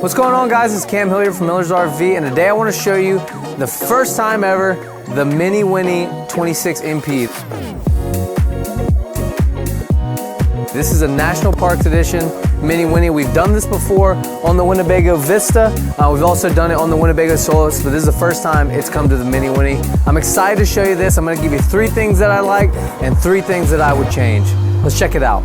What's going on, guys? It's Cam Hilliard from Miller's RV, and today I want to show you the first time ever the Minnie Winnie 26NP. This is a National Parks Edition Minnie Winnie. We've done this before on the Winnebago Vista. We've also done it on the Winnebago Solace, but this is the first time it's come to the Minnie Winnie. I'm excited to show you this. I'm going to give you 3 things that I like and 3 things that I would change. Let's check it out.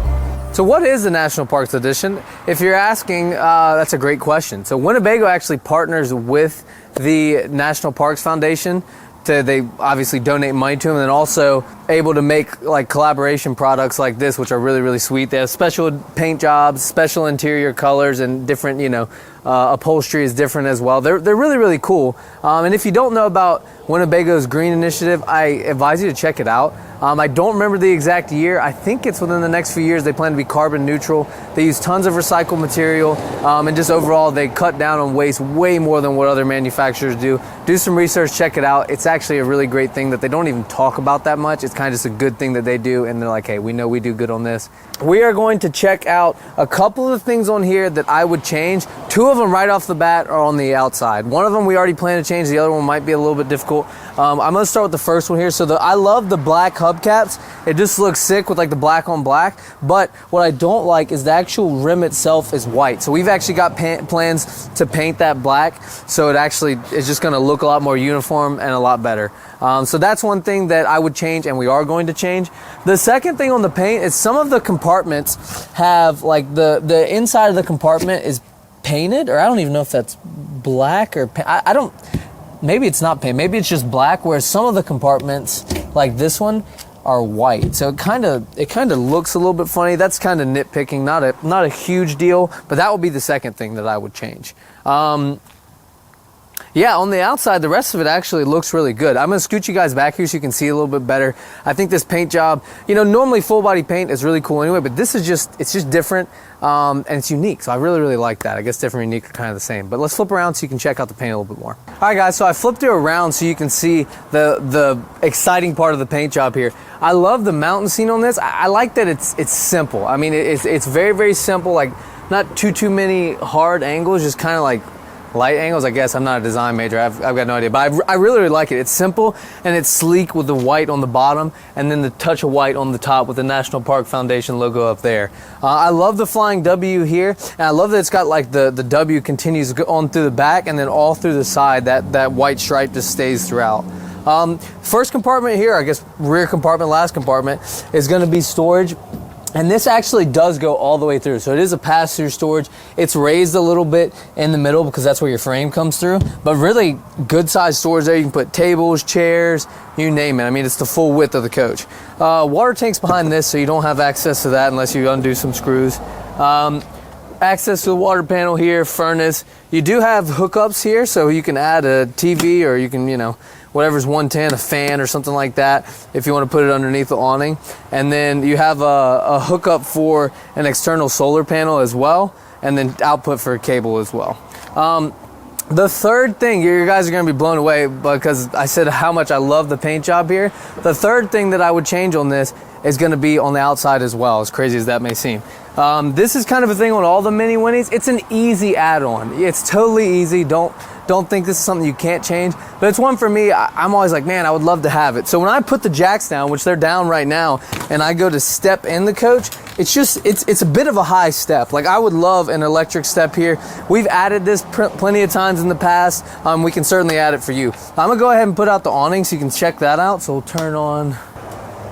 So what is the National Parks Edition? If you're asking, that's a great question. So Winnebago actually partners with the National Parks Foundation. They obviously donate money to them, and then also able to make like collaboration products like this, which are really, really sweet. They have special paint jobs, special interior colors, and different, upholstery is different as well. They're really, really cool. And if you don't know about Winnebago's Green Initiative, I advise you to check it out. I don't remember the exact year. I think it's within the next few years. They plan to be carbon neutral. They use tons of recycled material, and just overall they cut down on waste way more than what other manufacturers do. Do some research, check it out. It's actually a really great thing that they don't even talk about that much. It's kind of just a good thing that they do, and they're like, hey, we know we do good on this. We are going to check out a couple of things on here that I would change. 2 of them right off the bat are on the outside. One of them we already plan to change. The other one might be a little bit difficult. I'm going to start with the first one here. So I love the black hubcaps. It just looks sick with like the black on black. But what I don't like is the actual rim itself is white. So we've actually got plans to paint that black. So it actually is just going to look a lot more uniform and a lot better. So that's one thing that I would change, and we are going to change. The second thing on the paint is some of the compartments have like the inside of the compartment is painted, or I don't even know if that's black or I don't. Maybe it's not paint. Maybe it's just black. Whereas some of the compartments, like this one, are white. So it kind of looks a little bit funny. That's kind of nitpicking, not a huge deal. But that would be the second thing that I would change. Yeah, on the outside, the rest of it actually looks really good. I'm going to scoot you guys back here so you can see a little bit better. I think this paint job, normally full body paint is really cool anyway, but this is it's just different, and it's unique. So I really, really like that. I guess different and unique are kind of the same. But let's flip around so you can check out the paint a little bit more. All right, guys, so I flipped it around so you can see the exciting part of the paint job here. I love the mountain scene on this. I like that it's simple. I mean, it's very, very simple, like not too many hard angles, just kind of like light angles. I guess I'm not a design major. I've got no idea, but I really, really like it. It's simple and it's sleek with the white on the bottom and then the touch of white on the top with the National Park Foundation logo up there. I love the flying W here, and I love that it's got like the W continues on through the back and then all through the side. That white stripe just stays throughout. First compartment here, I guess rear compartment, last compartment, is going to be storage. And this actually does go all the way through. So it is a pass-through storage. It's raised a little bit in the middle because that's where your frame comes through. But really good size storage there. You can put tables, chairs, you name it. I mean, it's the full width of the coach. Water tank's behind this, so you don't have access to that unless you undo some screws. Access to the water panel here, furnace. You do have hookups here, so you can add a TV, or you can, whatever's 110, a fan or something like that, if you want to put it underneath the awning. And then you have a hookup for an external solar panel as well, and then output for a cable as well. The third thing, you guys are going to be blown away because I said how much I love the paint job here. The third thing that I would change on this is going to be on the outside as well, as crazy as that may seem. This is kind of a thing on all the Minnie Winnies. It's an easy add-on. It's totally easy. Don't think this is something you can't change, but it's one for me. I'm always like, man, I would love to have it. So when I put the jacks down, which they're down right now, and I go to step in the coach, it's a bit of a high step. Like, I would love an electric step here. We've added this plenty of times in the past. We can certainly add it for you. I'm gonna go ahead and put out the awning so you can check that out. So we'll turn on.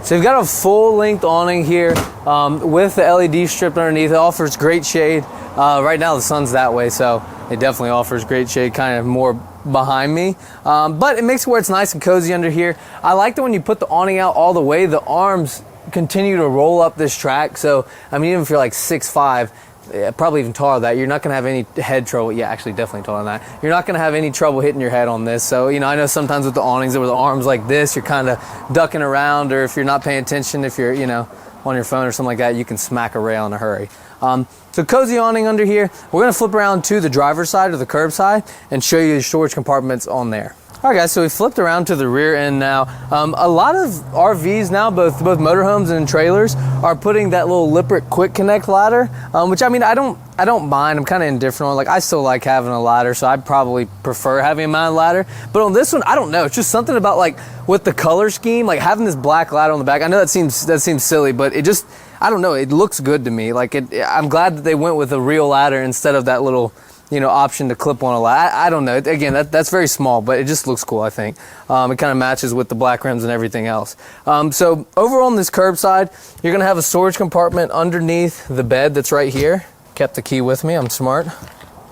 So you've got a full-length awning here with the LED strip underneath. It offers great shade. Right now the sun's that way, so it definitely offers great shade, kind of more behind me. But it makes it where it's nice and cozy under here. I like that when you put the awning out all the way, the arms continue to roll up this track. So, I mean, even if you're like 6'5", probably even taller than that, you're not going to have any head trouble. Yeah, actually definitely taller than that. You're not going to have any trouble hitting your head on this. So, I know sometimes with the awnings where the arms like this, you're kind of ducking around, or if you're not paying attention, if you're, on your phone or something like that, you can smack a rail in a hurry. So cozy awning under here. We're going to flip around to the driver's side or the curb side and show you the storage compartments on there. All right, guys, so we flipped around to the rear end now. A lot of RVs now, both motorhomes and trailers, are putting that little Lippert quick connect ladder, which I mean, I don't mind. I'm kind of indifferent on. Like, I still like having a ladder, so I'd probably prefer having a mounted ladder. But on this one, I don't know. It's just something about, like, with the color scheme, like having this black ladder on the back. I know that seems silly, but it just, I don't know. It looks good to me. Like, I'm glad that they went with a real ladder instead of that little, you know, option to clip on a ladder. I don't know. Again, that's very small, but it just looks cool, I think. It kind of matches with the black rims and everything else. So over on this curbside, you're going to have a storage compartment underneath the bed that's right here. Kept the key with me. I'm smart.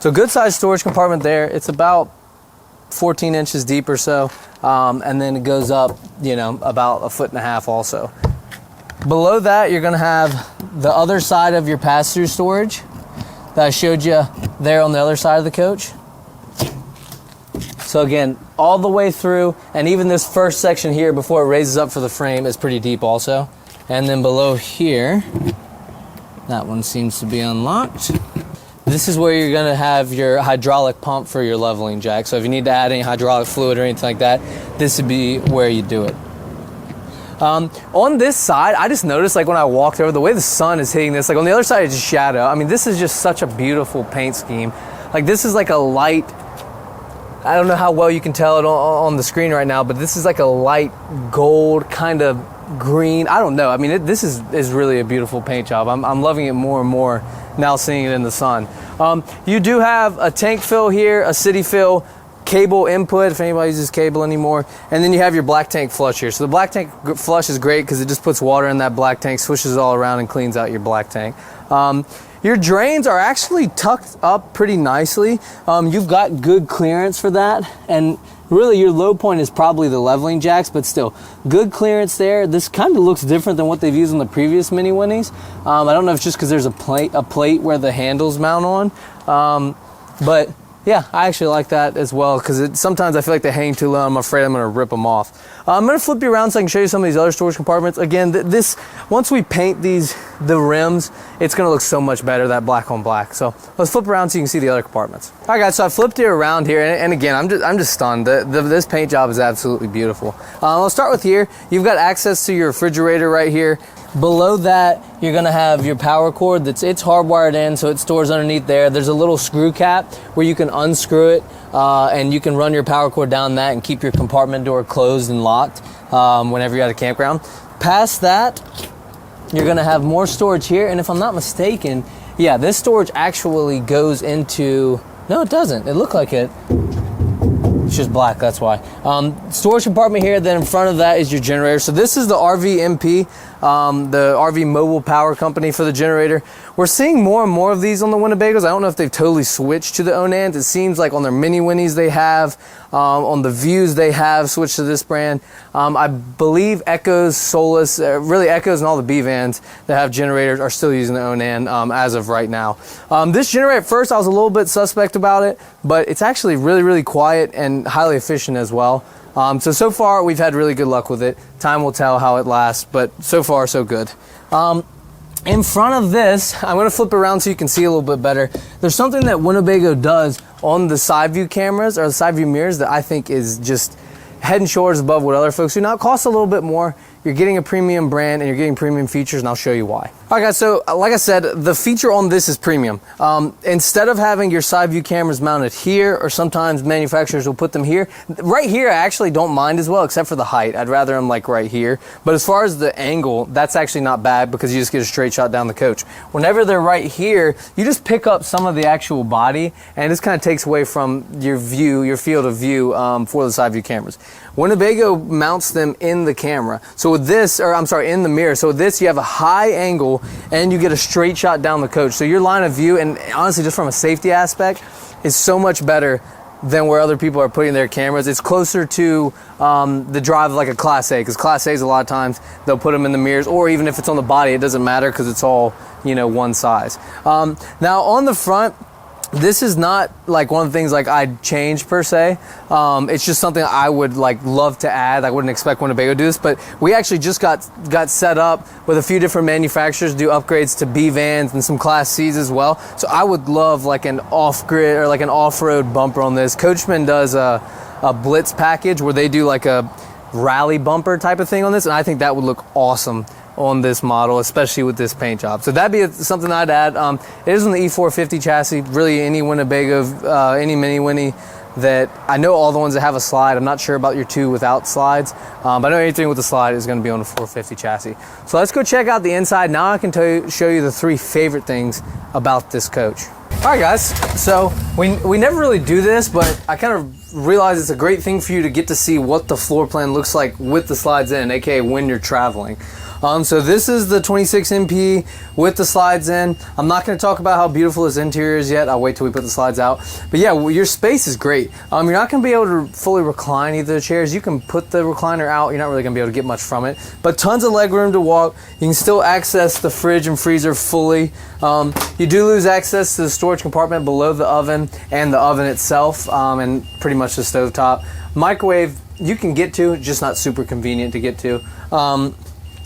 So good sized storage compartment there. It's about 14 inches deep or so. And then it goes up, you know, about 1.5 feet also. Below that, you're going to have the other side of your pass-through storage that I showed you there on the other side of the coach. So again, all the way through, and even this first section here before it raises up for the frame is pretty deep also. And then below here, that one seems to be unlocked. This is where you're gonna have your hydraulic pump for your leveling jack. So if you need to add any hydraulic fluid or anything like that, this would be where you do it. On this side, I just noticed, like, when I walked over, the way the sun is hitting this, like on the other side it's just shadow. I mean, this is just such a beautiful paint scheme. Like, this is like a light, I don't know how well you can tell it on the screen right now, but this is like a light gold kind of green. I don't know. I mean, this is really a beautiful paint job. I'm loving it more and more now seeing it in the sun. You do have a tank fill here, a city fill, cable input if anybody uses cable anymore, and then you have your black tank flush here. So the black tank flush is great because it just puts water in that black tank, swishes it all around and cleans out your black tank. Your drains are actually tucked up pretty nicely. You've got good clearance for that, and really your low point is probably the leveling jacks, but still good clearance there. This kind of looks different than what they've used on the previous Minnie Winnies. I don't know if it's just because there's a plate where the handles mount on, but yeah, I actually like that as well because sometimes I feel like they hang too low. I'm afraid I'm going to rip them off. I'm going to flip you around so I can show you some of these other storage compartments. Again, once we paint the rims, it's going to look so much better, that black on black. So let's flip around so you can see the other compartments. All right, guys, so I flipped you around here, and again, I'm just stunned. This paint job is absolutely beautiful. I'll start with here. You've got access to your refrigerator right here. Below that, you're gonna have your power cord it's hardwired in, so it stores underneath there. There's a little screw cap where you can unscrew it, and you can run your power cord down that and keep your compartment door closed and locked whenever you're at a campground. Past that, you're gonna have more storage here, and if I'm not mistaken, yeah, this storage actually goes into, no, it doesn't. It looked like it. It's just black, that's why. Storage compartment here, then in front of that is your generator. So this is the RVMP, the RV Mobile Power Company for the generator. We're seeing more and more of these on the Winnebagos. I don't know if they've totally switched to the Onans. It seems like on their Minnie Winnies they have, on the Views they have switched to this brand. I believe Echoes, Solus, really Echoes and all the B vans that have generators are still using the Onan as of right now. This generator, at first I was a little bit suspect about it, but it's actually really, really quiet and highly efficient as well. So far we've had really good luck with it. Time will tell how it lasts, but so far so good. In front of this, I'm going to flip around so you can see a little bit better. There's something that Winnebago does on the side view cameras or the side view mirrors that I think is just head and shoulders above what other folks do. Now it costs a little bit more. You're getting a premium brand and you're getting premium features, and I'll show you why. All right, guys, so like I said, the feature on this is premium. Instead of having your side view cameras mounted here, or sometimes manufacturers will put them here, right here I actually don't mind as well, except for the height. I'd rather them like right here. But as far as the angle, that's actually not bad because you just get a straight shot down the coach. Whenever they're right here, you just pick up some of the actual body, and this kind of takes away from your view, your field of view for the side view cameras. Winnebago mounts them in the camera. So with this, or I'm sorry, in the mirror. So with this, you have a high angle and you get a straight shot down the coach. So your line of view, and honestly, just from a safety aspect, is so much better than where other people are putting their cameras. It's closer to the drive of like a Class A, because Class A's a lot of times they'll put them in the mirrors, or even if it's on the body, it doesn't matter because it's all, you know, one size. Now on the front, this is not like one of the things like I'd change per se. It's just something I would like love to add. I wouldn't expect Winnebago to do this, but we actually just got set up with a few different manufacturers to do upgrades to B vans and some Class C's as well. So I would love like an off-grid or like an off-road bumper on this. Coachman does a a Blitz package where they do like a rally bumper type of thing on this, and I think that would look awesome on this model, especially with this paint job. So that'd be something I'd add. It is on the E450 chassis. Really, any Winnebago, any Minnie Winnie that I know, all the ones that have a slide. I'm not sure about your two without slides, but I know anything with the slide is going to be on the 450 chassis. So let's go check out the inside. Now I can show you the 3 favorite things about this coach. All right, guys. So we never really do this, but I kind of realize it's a great thing for you to get to see what the floor plan looks like with the slides in, aka when you're traveling. So this is the 26NP with the slides in. I'm not going to talk about how beautiful this interior is yet. I'll wait till we put the slides out. But yeah, your space is great. You're not going to be able to fully recline either of the chairs. You can put the recliner out. You're not really going to be able to get much from it. But tons of leg room to walk. You can still access the fridge and freezer fully. You do lose access to the storage compartment below the oven and the oven itself, and pretty much the stovetop. Microwave you can get to, just not super convenient to get to.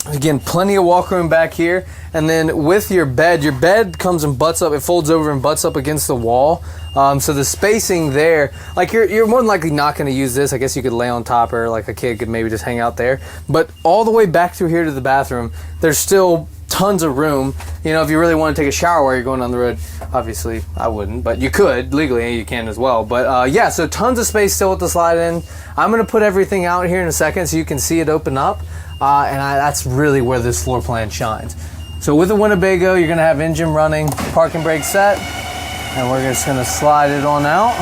Again, plenty of walk room back here. And then with your bed comes and butts up, it folds over and butts up against the wall. So the spacing there, like you're more than likely not going to use this. I guess you could lay on top, or like a kid could maybe just hang out there. But all the way back through here to the bathroom, there's still tons of room. You know, if you really want to take a shower while you're going on the road, obviously I wouldn't, but you could legally, you can as well. But yeah, so tons of space still with the slide in. I'm going to put everything out here in a second so you can see it open up. That's really where this floor plan shines. So with the Winnebago, you're going to have engine running, parking brake set, and we're just going to slide it on out.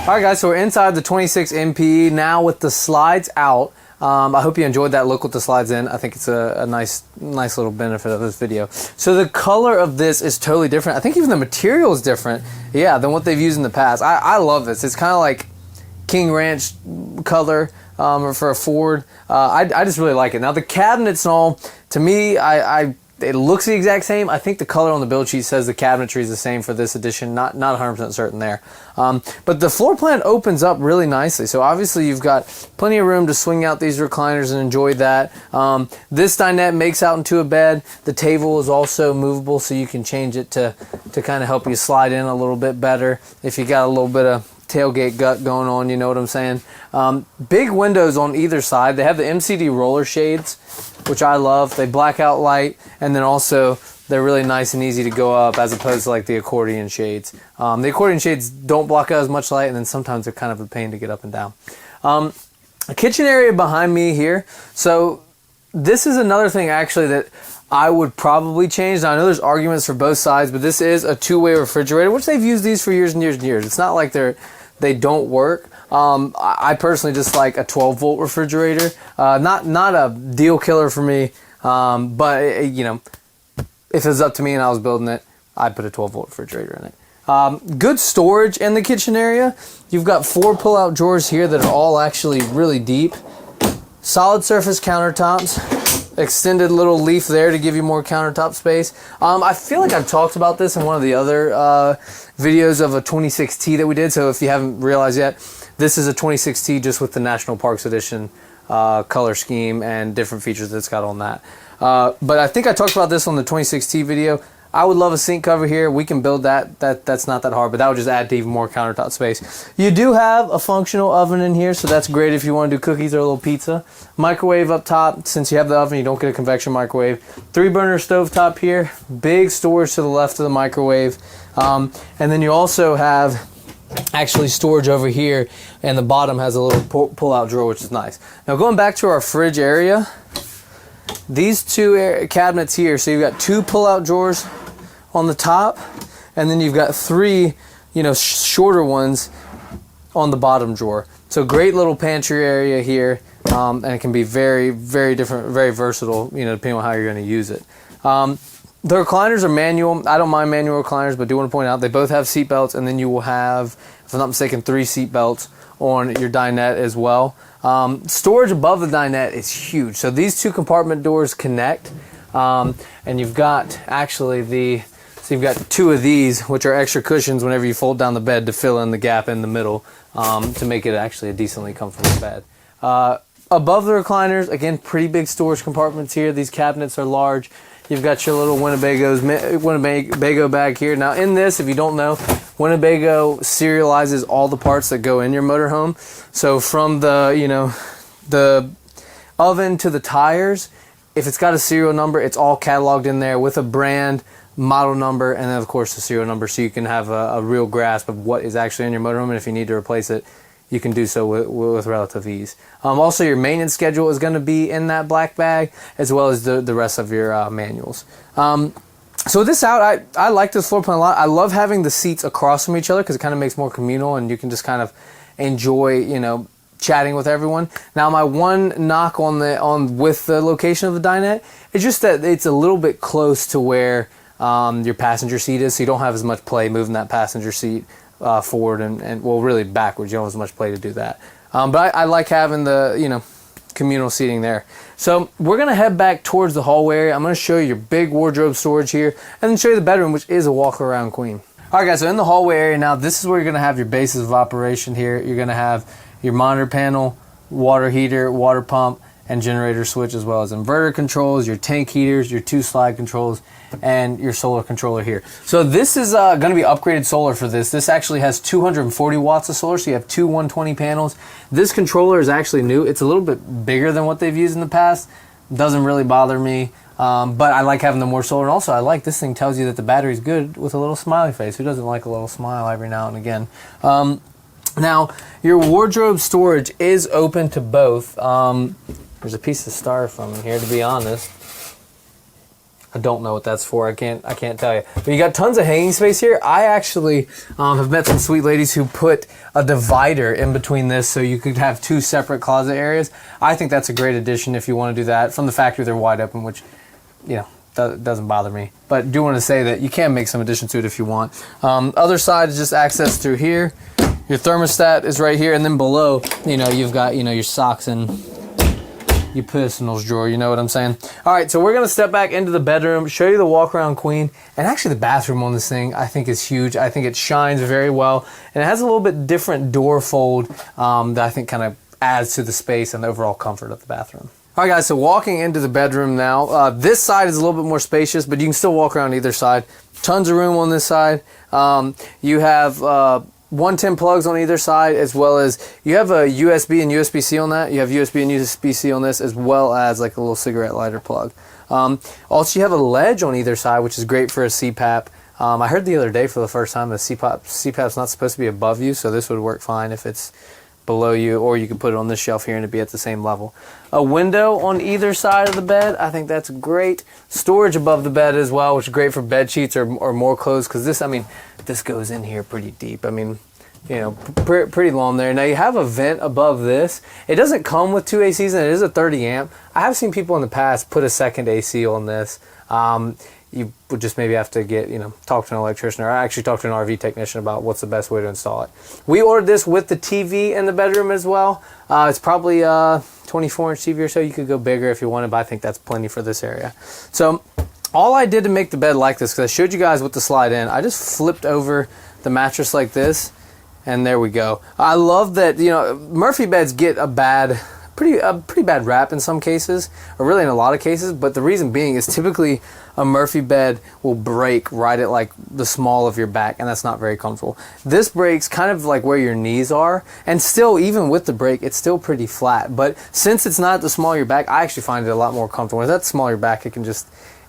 All right, guys, so we're inside the 26NP now with the slides out. I hope you enjoyed that look with the slides in. I think it's a nice little benefit of this video. So the color of this is totally different. I think even the material is different, yeah, than what they've used in the past. I love this. It's kind of like King Ranch color for a Ford. I just really like it. Now the cabinets and all, to me, it looks the exact same. I think the color on the build sheet says the cabinetry is the same for this edition. Not 100% certain there. But the floor plan opens up really nicely. So obviously you've got plenty of room to swing out these recliners and enjoy that. This dinette makes out into a bed. The table is also movable, so you can change it to kind of help you slide in a little bit better if you got a little bit of tailgate gut going on, you know what I'm saying? Big windows on either side. They have the MCD roller shades, which I love. They black out light, and then also they're really nice and easy to go up as opposed to like the accordion shades. The accordion shades don't block out as much light, and then sometimes they're kind of a pain to get up and down. A kitchen area behind me here. So this is another thing actually that I would probably change. Now I know there's arguments for both sides, but this is a two-way refrigerator, which they've used these for years and years and years. It's not like they don't work. I personally just like a 12-volt refrigerator. Not a deal killer for me, but you know, if it was up to me and I was building it, I'd put a 12-volt refrigerator in it. Good storage in the kitchen area. You've got 4 pull-out drawers here that are all actually really deep. Solid surface countertops. Extended little leaf there to give you more countertop space. I feel like I've talked about this in one of the other videos of a 26T that we did, so if you haven't realized yet, this is a 26T just with the National Parks Edition color scheme and different features that it's got on that. But I think I talked about this on the 26T video. I would love a sink cover here. We can build that. That's not that hard, but that would just add to even more countertop space. You do have a functional oven in here, so that's great if you want to do cookies or a little pizza. Microwave up top. Since you have the oven, you don't get a convection microwave. 3-burner stovetop here. Big storage to the left of the microwave. And then you also have actually storage over here, and the bottom has a little pull-out drawer, which is nice. Now going back to our fridge area, these 2 cabinets here, so you've got 2 pull-out drawers on the top, and then you've got 3, shorter ones on the bottom drawer. So great little pantry area here, and it can be very, very different, very versatile, depending on how you're going to use it. The recliners are manual. I don't mind manual recliners, but do want to point out they both have seat belts, and then you will have, if I'm not mistaken, 3 seat belts on your dinette as well. Storage above the dinette is huge. So these 2 compartment doors connect, and you've got actually so you've got 2 of these, which are extra cushions whenever you fold down the bed to fill in the gap in the middle, to make it actually a decently comfortable bed. Above the recliners, again, pretty big storage compartments here. These cabinets are large. You've got your little Winnebago bag here. Now in this, if you don't know, Winnebago serializes all the parts that go in your motorhome. So from the, you know, the oven to the tires, if it's got a serial number, it's all cataloged in there with a brand, model number, and then of course the serial number, so you can have a real grasp of what is actually in your motorhome, and if you need to replace it, you can do so with relative ease. Also, your maintenance schedule is going to be in that black bag, as well as the rest of your manuals. So with this out, I like this floor plan a lot. I love having the seats across from each other because it kind of makes more communal, and you can just kind of enjoy, you know, chatting with everyone. Now, my one knock with the location of the dinette is just that it's a little bit close to where your passenger seat is, so you don't have as much play moving that passenger seat forward and well, really backwards. You don't have as much play to do that. But I like having the, you know, communal seating there. So we're gonna head back towards the hallway area. I'm gonna show you your big wardrobe storage here, and then show you the bedroom, which is a walk-around queen. All right, guys. So in the hallway area now, this is where you're gonna have your bases of operation here. You're gonna have your monitor panel, water heater, water pump, and generator switch, as well as inverter controls, your tank heaters, your 2 slide controls, and your solar controller here. So this is going to be upgraded solar for this. This actually has 240 watts of solar, so you have 2 120 panels. This controller is actually new. It's a little bit bigger than what they've used in the past. Doesn't really bother me, but I like having the more solar. And also, I like this thing tells you that the battery's good with a little smiley face. Who doesn't like a little smile every now and again? Now, your wardrobe storage is open to both. There's a piece of styrofoam in here, to be honest. I don't know what that's for. I can't tell you. But you got tons of hanging space here. I actually have met some sweet ladies who put a divider in between this so you could have 2 separate closet areas. I think that's a great addition if you want to do that. From the factory, they're wide open, which, you know, doesn't bother me. But I do want to say that you can make some addition to it if you want. Other side is just access through here. Your thermostat is right here, and then below, you know, you've got, you know, your socks and your personals drawer, you know what I'm saying? All right, so we're gonna step back into the bedroom, show you the walk-around queen, and actually the bathroom on this thing I think is huge. I think it shines very well, and it has a little bit different door fold that I think kind of adds to the space and the overall comfort of the bathroom. All right, guys, so walking into the bedroom now. This side is a little bit more spacious, but you can still walk around either side. Tons of room on this side. You have 110 plugs on either side, as well as you have a USB and USB-C on that. You have USB and USB-C on this, as well as like a little cigarette lighter plug. Also, you have a ledge on either side, which is great for a CPAP. I heard the other day for the first time that CPAP's not supposed to be above you, so this would work fine if it's below you, or you could put it on this shelf here and it'd be at the same level. A window on either side of the bed, I think that's great. Storage above the bed as well, which is great for bed sheets or more clothes, because this, I mean, this goes in here pretty deep. I mean, you know, pretty long there. Now you have a vent above this. It doesn't come with 2 ACs, and it is a 30 amp. I have seen people in the past put a second AC on this. You would just maybe have to get, you know, talk to an electrician, or actually talk to an RV technician about what's the best way to install it. We ordered this with the TV in the bedroom as well. It's probably a 24-inch TV or so. You could go bigger if you wanted, but I think that's plenty for this area. So all I did to make the bed like this, because I showed you guys with the slide in, I just flipped over the mattress like this, and there we go. I love that, you know, Murphy beds get a pretty bad rap in some cases, or really in a lot of cases, but the reason being is typically a Murphy bed will break right at like the small of your back, and that's not very comfortable. This breaks kind of like where your knees are, and still, even with the break, it's still pretty flat. But since it's not the small of your back, I actually find it a lot more comfortable. When that's small of your back, it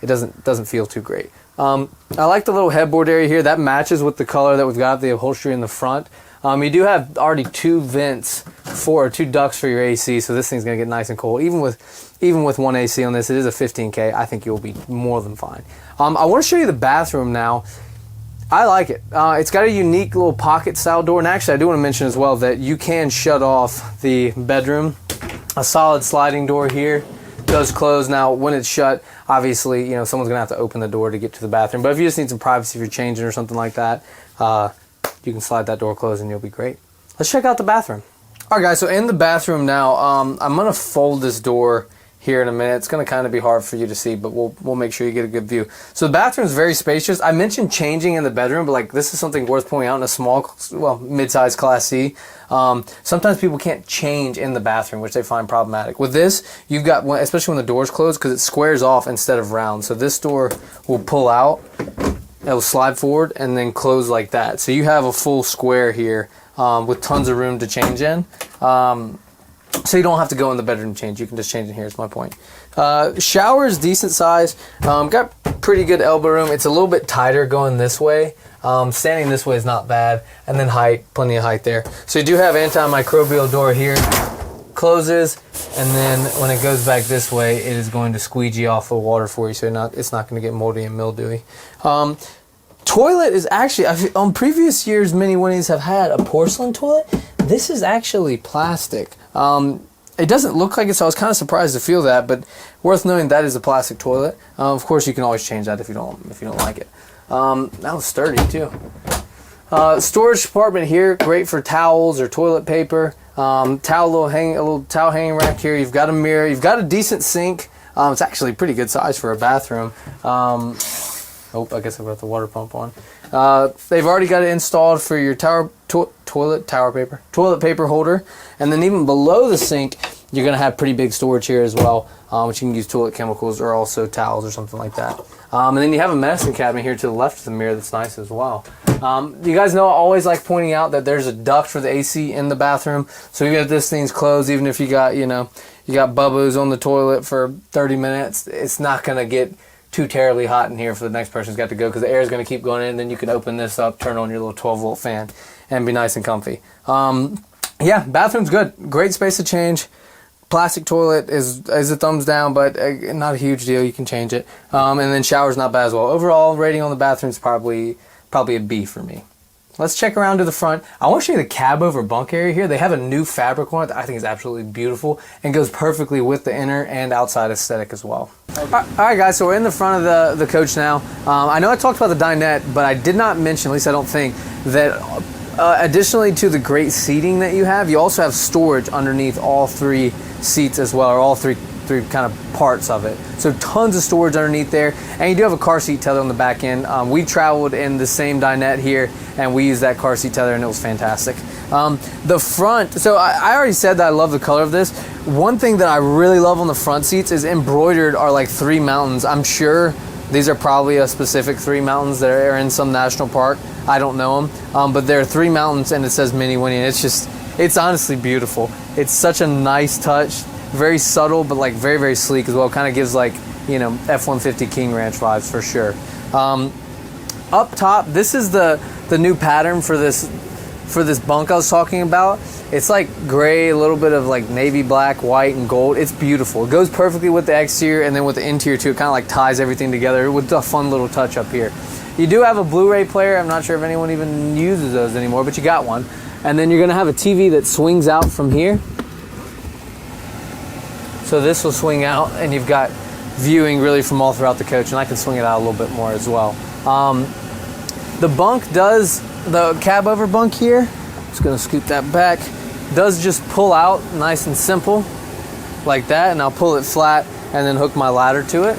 doesn't feel too great. I like the little headboard area here. That matches with the color that we've got, the upholstery in the front. You do have already 2 vents or 2 ducts for your AC, so this thing's gonna get nice and cold. Even with 1 AC on this, it is a 15K. I think you'll be more than fine. I want to show you the bathroom now. I like it. It's got a unique little pocket style door, and actually I do want to mention as well that you can shut off the bedroom. A solid sliding door here does close. Now when it's shut, obviously, you know, someone's gonna have to open the door to get to the bathroom, but if you just need some privacy, if you're changing or something like that, you can slide that door closed and you'll be great. Let's check out the bathroom. All right, guys, so in the bathroom now, I'm going to fold this door here in a minute. It's going to kind of be hard for you to see, but we'll make sure you get a good view. So the bathroom is very spacious. I mentioned changing in the bedroom, but like this is something worth pointing out in a small, well, mid-size Class C. Sometimes people can't change in the bathroom, which they find problematic. With this, you've got, especially when the door's closed, because it squares off instead of round. So this door will pull out, that will slide forward and then close like that. So you have a full square here with tons of room to change in. So you don't have to go in the bedroom to change. You can just change in here is my point. Shower is decent size. Got pretty good elbow room. It's a little bit tighter going this way. Standing this way is not bad. And then height, plenty of height there. So you do have antimicrobial door here. Closes, and then when it goes back this way, it is going to squeegee off the water for you, so it's not going to get moldy and mildewy. Toilet is actually, on previous years, Minnie Winnies have had a porcelain toilet. This is actually plastic. It doesn't look like it, so I was kind of surprised to feel that, but worth knowing that is a plastic toilet. Of course, you can always change that if you don't like it. That was sturdy too. Storage compartment here, great for towels or toilet paper. A little towel hanging rack here. You've got a mirror. You've got a decent sink. It's actually pretty good size for a bathroom. Oh, I guess I got the water pump on. They've already got it installed for your toilet paper holder, and then even below the sink, you're gonna have pretty big storage here as well, which you can use toilet chemicals or also towels or something like that. And then you have a medicine cabinet here to the left of the mirror that's nice as well. You guys know I always like pointing out that there's a duct for the AC in the bathroom. So even if this thing's closed, even if you got, you got bubbles on the toilet for 30 minutes, it's not going to get too terribly hot in here for the next person's got to go, because the air is going to keep going in, and then you can open this up, turn on your little 12-volt fan, and be nice and comfy. Yeah, bathroom's good. Great space to change. Plastic toilet is a thumbs down, but not a huge deal. You can change it. And then shower's not bad as well. Overall rating on the bathroom is probably a B for me. Let's check around to the front. I want to show you the cab over bunk area here. They have a new fabric on it that I think is absolutely beautiful and goes perfectly with the inner and outside aesthetic as well. All right, guys, so we're in the front of the coach now. I know I talked about the dinette, but I did not mention, at least I don't think, that additionally to the great seating that you have, you also have storage underneath all three seats as well, or all three kind of parts of it. So tons of storage underneath there, and you do have a car seat tether on the back end. We traveled in the same dinette here, and we used that car seat tether, and it was fantastic. The front, so I already said that I love the color of this. One thing that I really love on the front seats is embroidered are like three mountains. I'm sure these are probably a specific three mountains that are in some national park. I don't know them, but there are three mountains, and it says Minnie Winnie, and it's honestly beautiful. It's such a nice touch. Very subtle, but like very, very sleek as well. Kind of gives like, F-150 King Ranch vibes for sure. Up top, this is the new pattern for this bunk I was talking about. It's like gray, a little bit of like navy black, white, and gold. It's beautiful. It goes perfectly with the exterior and then with the interior too. It kind of like ties everything together with a fun little touch up here. You do have a Blu-ray player. I'm not sure if anyone even uses those anymore, but you got one. And then you're gonna have a TV that swings out from here. So this will swing out, and you've got viewing really from all throughout the coach, and I can swing it out a little bit more as well. The cab over bunk here, just gonna scoot that back, does just pull out nice and simple like that, and I'll pull it flat and then hook my ladder to it.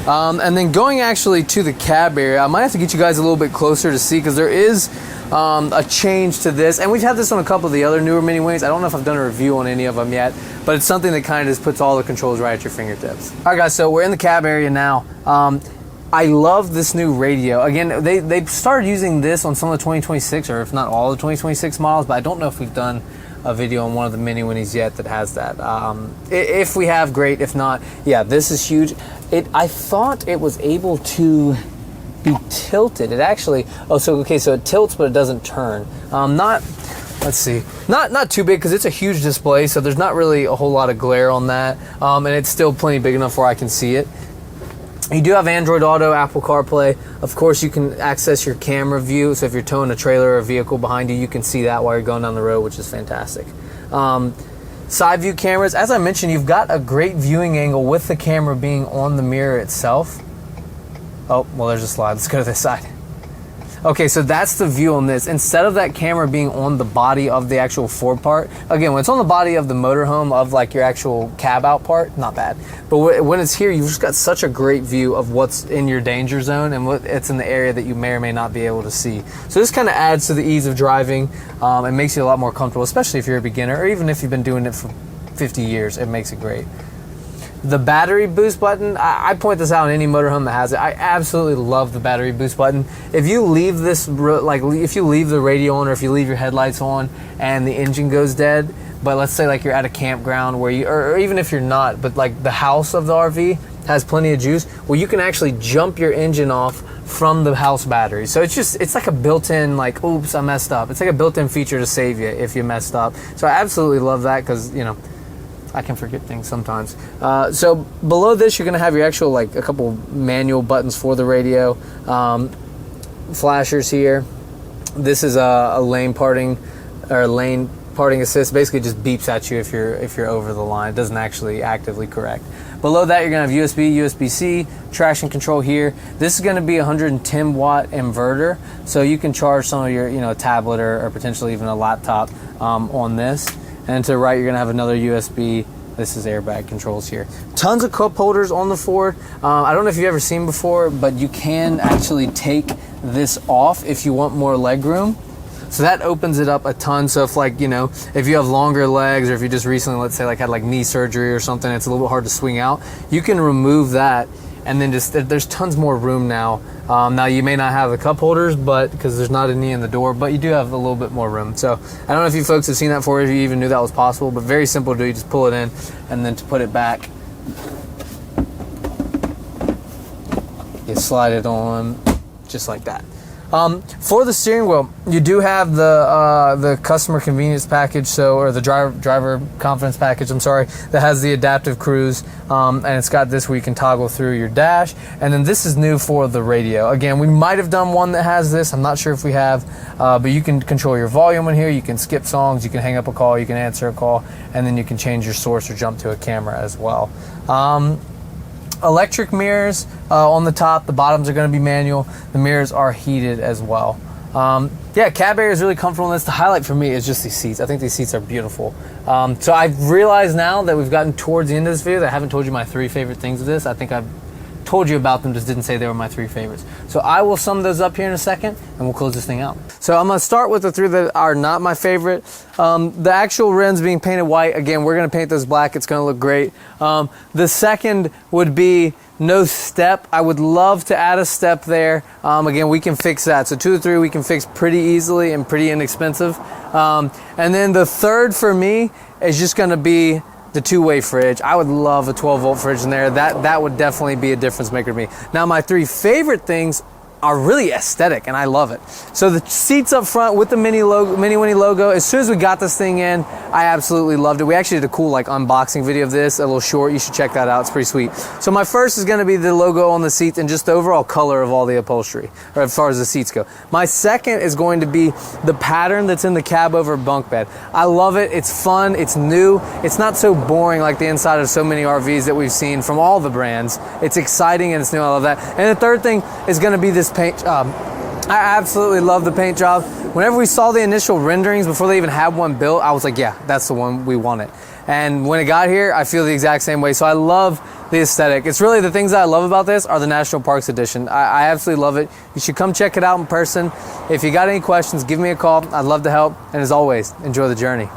And then going actually to the cab area, I might have to get you guys a little bit closer to see, because there is a change to this, and we've had this on a couple of the other newer Minnie Winnies. I don't know if I've done a review on any of them yet, but it's something that kind of just puts all the controls right at your fingertips. All right, guys, so we're in the cab area now. I love this new radio. Again, they started using this on some of the 2026, or if not all the 2026 models, but I don't know if we've done a video on one of the Minnie Winnies yet that has that. If we have, great. If not, yeah, this is huge. I thought it was able to be tilted. It actually, so it tilts, but it doesn't turn. Let's see, not too big, because it's a huge display, so there's not really a whole lot of glare on that, and it's still plenty big enough where I can see it. You do have Android Auto, Apple CarPlay. Of course, you can access your camera view, so if you're towing a trailer or a vehicle behind you, you can see that while you're going down the road, which is fantastic. Side view cameras, as I mentioned, you've got a great viewing angle with the camera being on the mirror itself. Oh, well, there's a slide. Let's go to this side. Okay, so that's the view on this. Instead of that camera being on the body of the actual Ford part, again, when it's on the body of the motorhome, of like your actual cab out part, not bad. But when it's here, you've just got such a great view of what's in your danger zone and what it's in the area that you may or may not be able to see. So this kind of adds to the ease of driving and makes you a lot more comfortable, especially if you're a beginner, or even if you've been doing it for 50 years, it makes it great. The battery boost button, I point this out in any motorhome that has it. I absolutely love the battery boost button. If you leave this, like if you leave the radio on or if you leave your headlights on and the engine goes dead, but let's say like you're at a campground where you, or even if you're not, but like the house of the RV has plenty of juice, well, you can actually jump your engine off from the house battery. So it's like a built-in, like, oops, I messed up. It's like a built-in feature to save you if you messed up. So I absolutely love that because, you know, I can forget things sometimes. So below this, you're gonna have your actual, like, a couple manual buttons for the radio. Flashers here. This is a lane parting assist. Basically just beeps at you if you're over the line. It doesn't actually actively correct. Below that, you're gonna have USB, USB-C, traction control here. This is gonna be a 110 watt inverter. So you can charge some of your, you know, tablet or potentially even a laptop on this. And to the right, you're gonna have another USB. This is airbag controls here. Tons of cup holders on the Ford. I don't know if you've ever seen before, but you can actually take this off if you want more leg room. So that opens it up a ton. So if, like, you know, if you have longer legs or if you just recently, let's say, like had like knee surgery or something, it's a little bit hard to swing out, you can remove that and then just, there's tons more room now. Now you may not have the cup holders, but because there's not any in the door, but you do have a little bit more room. So I don't know if you folks have seen that before, if you even knew that was possible, but very simple to do. You just pull it in, and then to put it back, you slide it on just like that. For the steering wheel, you do have the customer convenience package, or the driver confidence package, I'm sorry, that has the adaptive cruise, and it's got this where you can toggle through your dash, and then this is new for the radio. Again, we might have done one that has this, I'm not sure if we have, but you can control your volume in here, you can skip songs, you can hang up a call, you can answer a call, and then you can change your source or jump to a camera as well. Electric mirrors on the top. The bottoms are going to be manual. The mirrors are heated as well. Yeah, cab area is really comfortable in this. The highlight for me is just these seats. I think these seats are beautiful. So I've realized now that we've gotten towards the end of this video that I haven't told you my 3 favorite things of this. I think I've told you about them, just didn't say they were my 3 favorites. So I will sum those up here in a second and we'll close this thing out. So I'm gonna start with the 3 that are not my favorite. The actual rims being painted white, again, we're gonna paint those black, it's gonna look great. The second would be no step. I would love to add a step there. Again, we can fix that. So 2 or 3 we can fix pretty easily and pretty inexpensive. And then the third for me is just gonna be the 2-way fridge. I would love a 12-volt fridge in there. That would definitely be a difference maker to me. Now, my 3 favorite things are really aesthetic, and I love it. So the seats up front with the Minnie Winnie logo, as soon as we got this thing in, I absolutely loved it. We actually did a cool like unboxing video of this, a little short. You should check that out. It's pretty sweet. So my first is gonna be the logo on the seats and just the overall color of all the upholstery, or as far as the seats go. My second is going to be the pattern that's in the cab over bunk bed. I love it. It's fun. It's new. It's not so boring like the inside of so many RVs that we've seen from all the brands. It's exciting and it's new. I love that. And the third thing is gonna be this paint job. I absolutely love the paint job. Whenever we saw the initial renderings before they even had one built, I was like, yeah, that's the one we wanted. And when it got here, I feel the exact same way. So I love the aesthetic. It's really the things that I love about this are the National Parks Edition. I absolutely love it. You should come check it out in person. If you got any questions, give me a call. I'd love to help. And as always, enjoy the journey.